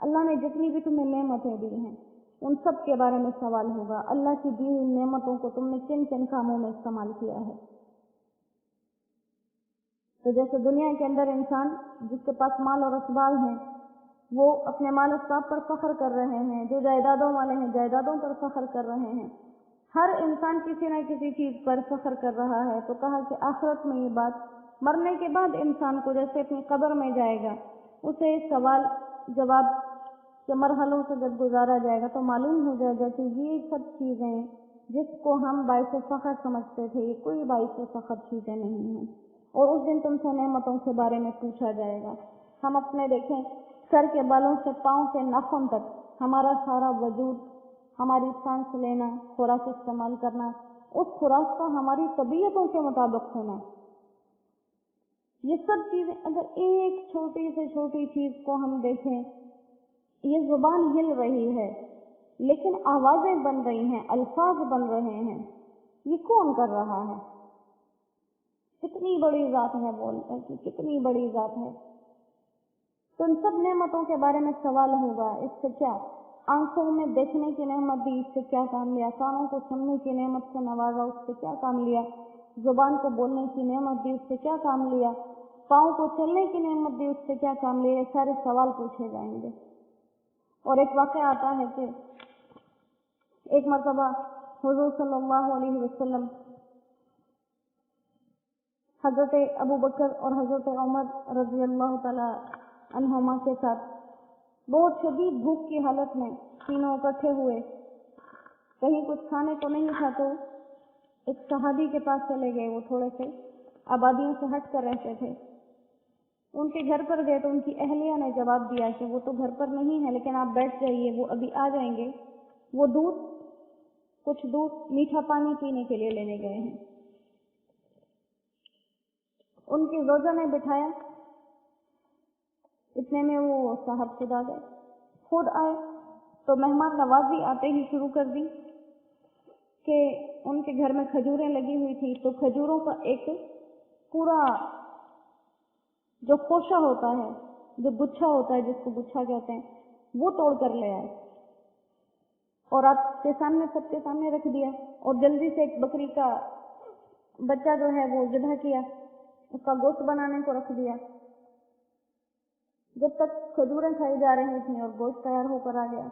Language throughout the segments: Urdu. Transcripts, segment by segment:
اللہ نے جتنی بھی تمہیں نعمتیں دی ہیں ان سب کے بارے میں سوال ہوگا. اللہ کی دی ہوئی نعمتوں کو تم نے کن کن کاموں میں استعمال کیا ہے. تو جیسے دنیا کے اندر انسان جس کے پاس مال اور اسباب ہیں وہ اپنے مال اسباب پر فخر کر رہے ہیں, جو جائیدادوں والے ہیں جائیدادوں پر فخر کر رہے ہیں, ہر انسان کسی نہ کسی چیز پر فخر کر رہا ہے. تو کہا کہ آخرت میں یہ بات, مرنے کے بعد انسان کو جیسے اپنی قبر میں جائے گا اسے سوال جواب کے مرحلوں سے جب گزارا جائے گا تو معلوم ہو جائے گا کہ یہ سب چیزیں جس کو ہم باعث فخر سمجھتے تھے یہ کوئی باعث فخر چیزیں نہیں ہیں. اور اس دن تم سے نعمتوں کے بارے میں پوچھا جائے گا. ہم اپنے دیکھیں سر کے بالوں سے پاؤں کے ناخن تک ہمارا سارا وجود, ہماری سانس لینا, خوراک استعمال کرنا, اس خوراک کا ہماری طبیعتوں کے مطابق ہونا, یہ سب چیزیں اگر ایک چھوٹی سے چھوٹی چیز کو ہم دیکھیں, یہ زبان ہل رہی ہے لیکن آوازیں بن رہی ہیں, الفاظ بن رہے ہیں, یہ کون کر رہا ہے؟ کتنی بڑی ذات ہے, بولتے کہ کتنی بڑی ذات ہے. تو ان سب نعمتوں کے بارے میں سوال ہوگا. اس سے کیا آنکھوں میں دیکھنے کی نعمت دی, اس سے کیا کام لیا؟ کانوں کو سننے کی نعمت سے نوازا, اس سے کیا کام لیا؟ زبان کو بولنے کی نعمت دی, اس سے کیا کام لیا؟ پاؤں کو چلنے کی نعمت دی, اس سے کیا کام لیا؟ یہ سارے سوال پوچھے جائیں گے. اور ایک واقعہ آتا ہے کہ ایک مرتبہ حضور صلی اللہ علیہ وسلم حضرت ابو بکر اور حضرت عمر رضی اللہ تعالی عنہما کے ساتھ بہت شدید بھوک کی حالت میں تینوں اکٹھے ہوئے. کہیں کچھ کھانے کو نہیں تھا تو ایک صحابی کے پاس چلے گئے. وہ تھوڑے سے آبادیوں سے ہٹ کر رہتے تھے. ان کے گھر پر گئے تو ان کی اہلیہ نے جواب دیا کہ وہ تو گھر پر نہیں ہے لیکن آپ بیٹھ جائیے, وہ ابھی آ جائیں گے. وہ کچھ دودھ میٹھا پانی پینے کے لیے لینے گئے ہیں. ان کی زوجہ نے بٹھایا, اتنے میں وہ صاحب خود آ گئے. خود آئے تو مہمان نوازی آتے ہی شروع کر دی کہ ان کے گھر میں کھجوریں لگی ہوئی تھی تو کھجوروں کا ایک پورا جو خوشہ ہوتا ہے, جو گچھا ہوتا ہے, جس کو گچھا کہتے ہیں, وہ توڑ کر لے آئے اور آپ کے سامنے سب کے سامنے رکھ دیا. اور جلدی سے ایک بکری کا بچہ جو ہے وہ ذبح کیا, اس کا گوشت بنانے کو رکھ دیا. جب تک کھجوریں کھائی جا رہی تھیں اور گوشت تیار ہو کر آ گیا,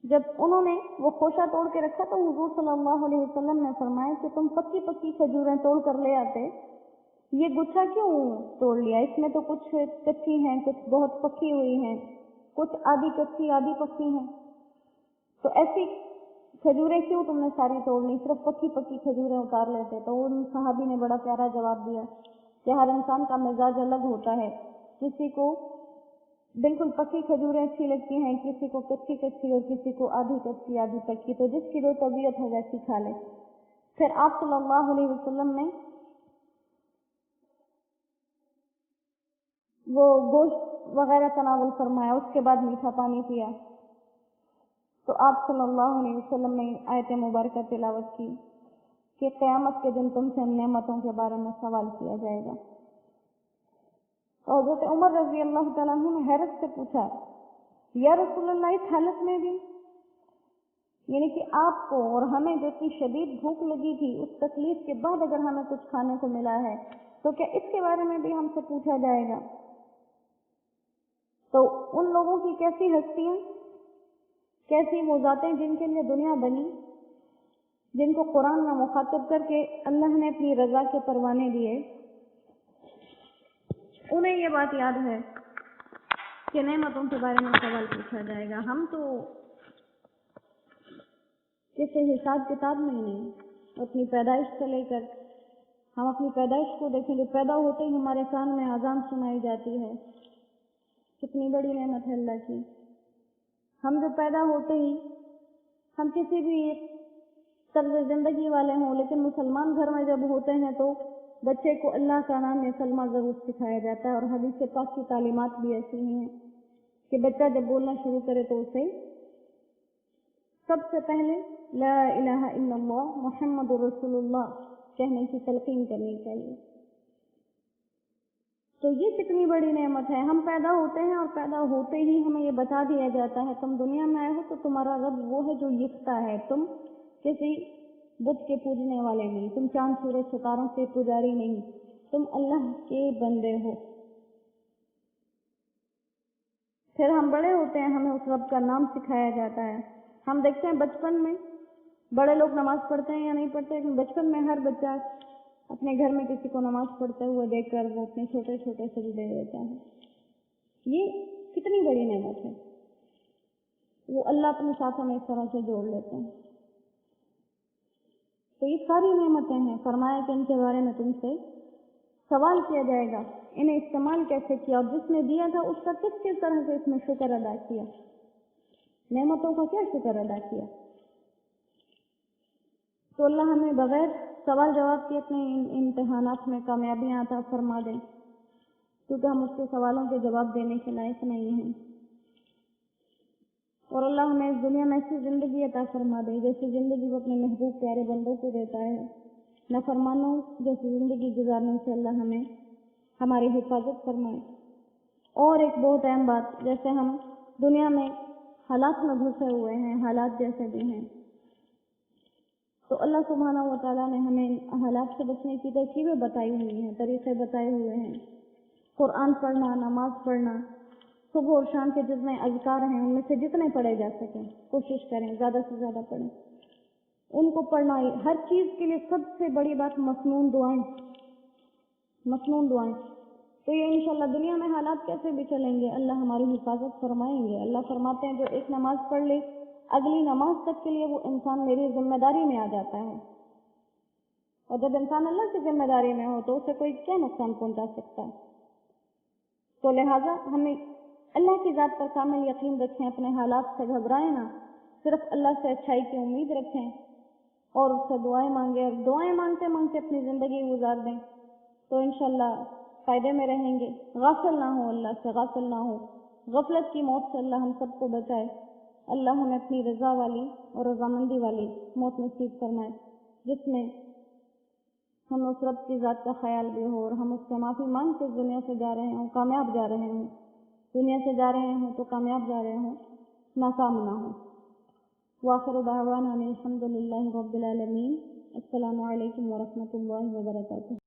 جب انہوں نے وہ خوشہ توڑ کے رکھا تو حضور صلی اللہ علیہ وسلم نے فرمایا کہ تم پکی پکی کھجوریں توڑ کر لے آتے, یہ گچھا کیوں توڑ لیا؟ اس میں تو کچھ کچی ہیں, کچھ بہت پکی ہوئی ہیں, کچھ آدھی کچی آدھی پکی ہیں, تو ایسی کھجوریں کیوں تم نے ساری توڑ لی؟ صرف پکی پکی کھجوریں اتار لیتے. تو ان صحابی نے بڑا پیارا جواب دیا کہ ہر انسان کا مزاج الگ ہوتا ہے, کسی کو بالکل پکی کھجوریں اچھی لگتی ہیں, کسی کو کچی کچی اور کسی کو آدھی کچی آدھی پکی, تو جس کی جو طبیعت ہے ویسی کھا لے. پھر آپ صلی اللہ علیہ وسلم نے وہ گوشت وغیرہ تناول فرمایا, اس کے بعد میٹھا پانی پیا. تو آپ صلی اللہ علیہ وسلم نے آیت مبارکہ تلاوت کی کہ قیامت کے دن تم سے نعمتوں کے بارے میں سوال کیا جائے گا. اور حضرت عمر رضی اللہ تعالیٰ عنہ نے حیرت سے پوچھا, یا رسول اللہ, اس حالت میں بھی, یعنی کہ آپ کو اور ہمیں جو اتنی شدید بھوک لگی تھی, اس تکلیف کے بعد اگر ہمیں کچھ کھانے کو ملا ہے تو کیا اس کے بارے میں بھی ہم سے پوچھا جائے گا؟ تو ان لوگوں کی کیسی ہستیاں, کیسی وہ ذاتیں جن کے لیے دنیا بنی, جن کو قرآن میں مخاطب کر کے اللہ نے اپنی رضا کے پروانے دیے, انہیں یہ بات یاد ہے کہ نعمتوں کے بارے میں سوال پوچھا جائے گا. ہم تو کسی حساب کتاب میں نہیں, اپنی پیدائش سے لے کر ہم اپنی پیدائش کو دیکھیں, جو پیدا ہوتے ہی ہمارے کان میں اذان سنائی جاتی ہے, کتنی بڑی نعمت ہے اللہ کی. ہم جو پیدا ہوتے ہی, ہم کسی بھی طرز زندگی والے ہوں لیکن مسلمان گھر میں جب ہوتے ہیں تو بچے کو اللہ کا نام یا کلمہ ضرور سکھایا جاتا ہے. اور حدیث پاک کی تعلیمات بھی ایسی ہی ہیں کہ بچہ جب بولنا شروع کرے تو اسے سب سے پہلے لا الہ الا اللہ محمد رسول اللہ کہنے کی تلقین کرنی چاہیے. تو یہ کتنی بڑی نعمت ہے. ہم پیدا ہوتے ہیں اور پیدا ہوتے ہی ہمیں یہ بتا دیا جاتا ہے تم دنیا میں آئے ہو تو تمہارا رب وہ ہے جو یکتا ہے. تم کسی بت کے پوجنے والے نہیں, تم چاند سورج ستاروں کے پجاری نہیں, تم اللہ کے بندے ہو. پھر ہم بڑے ہوتے ہیں, ہمیں اس رب کا نام سکھایا جاتا ہے. ہم دیکھتے ہیں بچپن میں بڑے لوگ نماز پڑھتے ہیں یا نہیں پڑھتے, لیکن بچپن میں ہر بچہ اپنے گھر میں کسی کو نماز پڑھتے ہوئے دیکھ کر وہ اپنے چھوٹے چھوٹے سجدے دیتا ہے. یہ کتنی بڑی نعمت ہے, وہ اللہ اپنے ساتھوں میں اس طرح سے جوڑ لیتے ہیں. تو یہ ساری نعمتیں ہیں. فرمایا کہ ان کے بارے میں تم سے سوال کیا جائے گا, انہیں استعمال کیسے کیا, اور جس نے دیا تھا اس کا کس طرح سے اس میں شکر ادا کیا, نعمتوں کا کیا شکر ادا کیا. تو اللہ ہمیں بغیر سوال جواب کے اپنے امتحانات میں کامیابیاں عطا فرما دیں, کیونکہ ہم اس کے سوالوں کے جواب دینے کے لائق نہیں ہیں. اور اللہ ہمیں اس دنیا میں ایسی زندگی عطا فرما دے جیسی زندگی وہ اپنے محبوب پیارے بندوں کو دیتا ہے. نافرمانوں جیسی زندگی گزارنے سے اللہ ہمیں ہماری حفاظت فرمائے. اور ایک بہت اہم بات, جیسے ہم دنیا میں حالات میں گھسے ہوئے ہیں, حالات جیسے بھی ہیں, تو اللہ سبحانہ و تعالیٰ نے ہمیں حالات سے بچنے کی ترکیبیں بتائی ہوئی ہیں, طریقے بتائے ہوئے ہیں. قرآن پڑھنا, نماز پڑھنا, صبح اور شام کے جتنے اذکار ہیں ان میں سے جتنے پڑھے جا سکیں کوشش کریں, زیادہ سے زیادہ پڑھیں. ان کو پڑھنا ہر چیز کے لیے سب سے بڑی بات مسنون دعائیں, مسنون دعائیں. تو یہ انشاءاللہ دنیا میں حالات کیسے بھی چلیں گے اللہ ہماری حفاظت فرمائیں گے. اللہ فرماتے ہیں جو ایک نماز پڑھ لے اگلی نماز تک کے لیے وہ انسان میری ذمہ داری میں آ جاتا ہے. اور جب انسان اللہ کی ذمہ داری میں ہو تو اسے کوئی کیا نقصان پہنچا سکتا ہے. تو لہٰذا ہمیں اللہ کی ذات پر کامل یقین رکھیں, اپنے حالات سے گھبرائیں نہ, صرف اللہ سے اچھائی کی امید رکھیں اور اس سے دعائیں مانگیں, اور دعائیں مانگتے مانگتے اپنی زندگی گزار دیں تو انشاءاللہ فائدے میں رہیں گے. غافل نہ ہو, اللہ سے غافل نہ ہو. غفلت کی موت سے اللہ ہم سب کو بچائے. اللہ ہمیں اپنی رضا والی اور رضامندی والی موت نصیب فرمائے, جس میں ہم اس رب کی ذات کا خیال بھی ہو اور ہم اس سے معافی مانگ کے دنیا سے جا رہے ہوں کامیاب جا رہے ہوں, دنیا سے جا رہے ہوں تو کامیاب جا رہے ہوں, ناکام نہ ہوں. وآخر دعوانا الحمد للہ رب العالمین. السلام علیکم ورحمۃ اللہ وبرکاتہ.